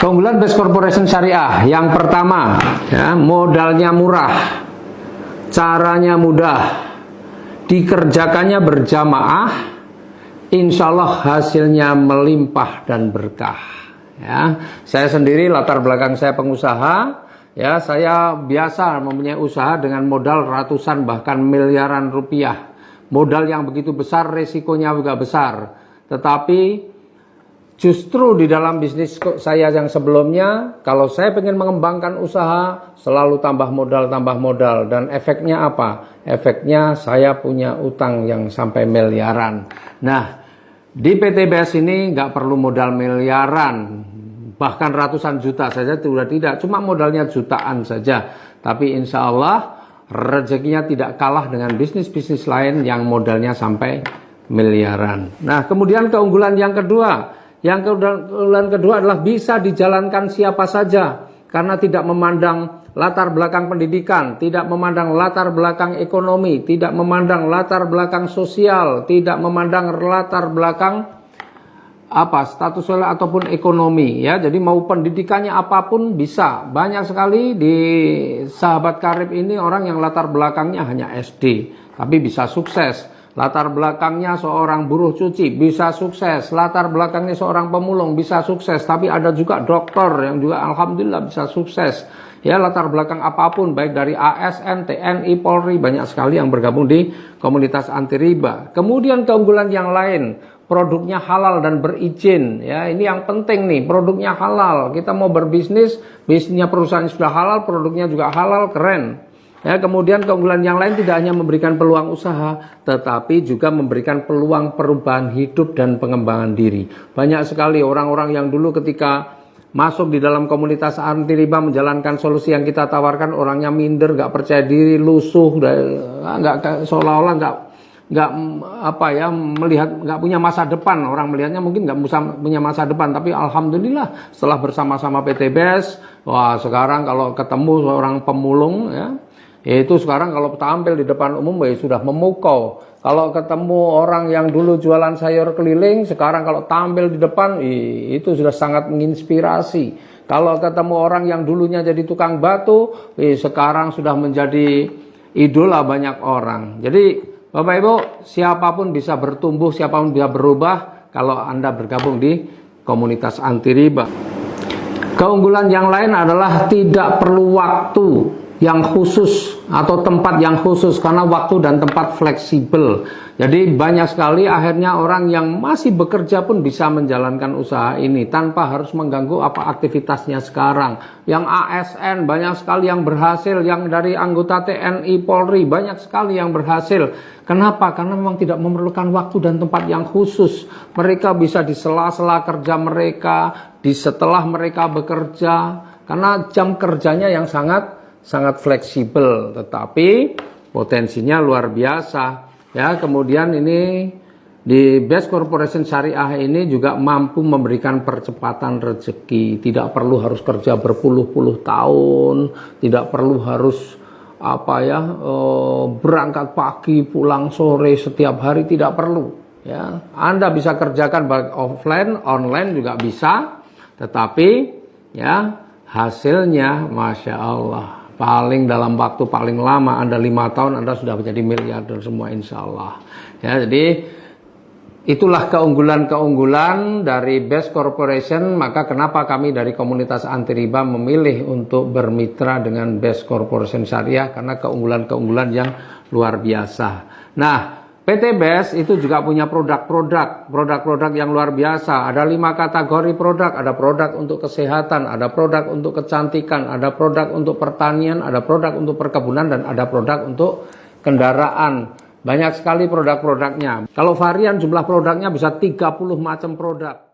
Keunggulan Best Corporation Syariah yang pertama, ya, modalnya murah, caranya mudah, dikerjakannya berjamaah, insya Allah hasilnya melimpah dan berkah. Ya, saya sendiri latar belakang saya pengusaha, ya, saya biasa mempunyai usaha dengan modal ratusan bahkan miliaran rupiah. Modal yang begitu besar, resikonya juga besar. Tetapi justru di dalam bisnis saya yang sebelumnya, kalau saya ingin mengembangkan usaha, selalu tambah modal, dan efeknya apa? Efeknya saya punya utang yang sampai miliaran. Nah, di PTBS ini nggak perlu modal miliaran, bahkan ratusan juta saja sudah tidak, cuma modalnya jutaan saja. Tapi insya Allah rezekinya tidak kalah dengan bisnis-bisnis lain yang modalnya sampai miliaran. Nah, kemudian keunggulan yang kedua. Yang keunggulan kedua adalah bisa dijalankan siapa saja karena tidak memandang latar belakang pendidikan, tidak memandang latar belakang ekonomi, tidak memandang latar belakang sosial, tidak memandang latar belakang status sosial ataupun ekonomi, ya. Jadi mau pendidikannya apapun bisa. Banyak sekali di sahabat karib ini orang yang latar belakangnya hanya SD tapi bisa sukses. Latar belakangnya seorang buruh cuci bisa sukses, latar belakangnya seorang pemulung bisa sukses, tapi ada juga dokter yang juga alhamdulillah bisa sukses. Ya, latar belakang apapun baik dari ASN, TNI, Polri, banyak sekali yang bergabung di komunitas anti riba. Kemudian keunggulan yang lain, produknya halal dan berizin. Ya, ini yang penting nih, produknya halal. Kita mau berbisnis, bisnisnya perusahaan sudah halal, produknya juga halal, keren. Ya, kemudian keunggulan yang lain tidak hanya memberikan peluang usaha, tetapi juga memberikan peluang perubahan hidup dan pengembangan diri. Banyak sekali orang-orang yang dulu ketika masuk di dalam komunitas anti riba menjalankan solusi yang kita tawarkan, orangnya minder, nggak percaya diri, lusuh, nggak seolah-olah melihat nggak punya masa depan. Orang melihatnya mungkin nggak punya masa depan, tapi alhamdulillah setelah bersama-sama PTBS, wah sekarang kalau ketemu seorang pemulung, ya, itu sekarang kalau tampil di depan umum ya sudah memukau. Kalau ketemu orang yang dulu jualan sayur keliling, sekarang kalau tampil di depan itu sudah sangat menginspirasi. Kalau ketemu orang yang dulunya jadi tukang batu, sekarang sudah menjadi idola banyak orang. Jadi Bapak Ibu, siapapun bisa bertumbuh, siapapun bisa berubah kalau Anda bergabung di komunitas anti riba. Keunggulan yang lain adalah tidak perlu waktu yang khusus atau tempat yang khusus karena waktu dan tempat fleksibel. Jadi banyak sekali akhirnya orang yang masih bekerja pun bisa menjalankan usaha ini tanpa harus mengganggu apa aktivitasnya sekarang. Yang ASN banyak sekali yang berhasil, yang dari anggota TNI Polri banyak sekali yang berhasil. Kenapa? Karena memang tidak memerlukan waktu dan tempat yang khusus. Mereka bisa di sela-sela kerja mereka, di setelah mereka bekerja, karena jam kerjanya yang sangat fleksibel, tetapi potensinya luar biasa. Ya, kemudian ini di Best Corporation Syariah ini juga mampu memberikan percepatan rezeki. Tidak perlu harus kerja berpuluh-puluh tahun, tidak perlu harus berangkat pagi pulang sore setiap hari, tidak perlu. Ya, Anda bisa kerjakan baik offline, online juga bisa, tetapi ya hasilnya masya Allah. Paling dalam waktu paling lama Anda 5 tahun Anda sudah menjadi miliarder semua insya Allah. Ya, jadi itulah keunggulan-keunggulan dari Best Corporation. Maka kenapa kami dari komunitas anti riba memilih untuk bermitra dengan Best Corporation Syariah, karena keunggulan-keunggulan yang luar biasa. Nah, PTBS itu juga punya produk-produk yang luar biasa. Ada 5 kategori produk. Ada produk untuk kesehatan, ada produk untuk kecantikan, ada produk untuk pertanian, ada produk untuk perkebunan, dan ada produk untuk kendaraan. Banyak sekali produk-produknya. Kalau varian jumlah produknya bisa 30 macam produk.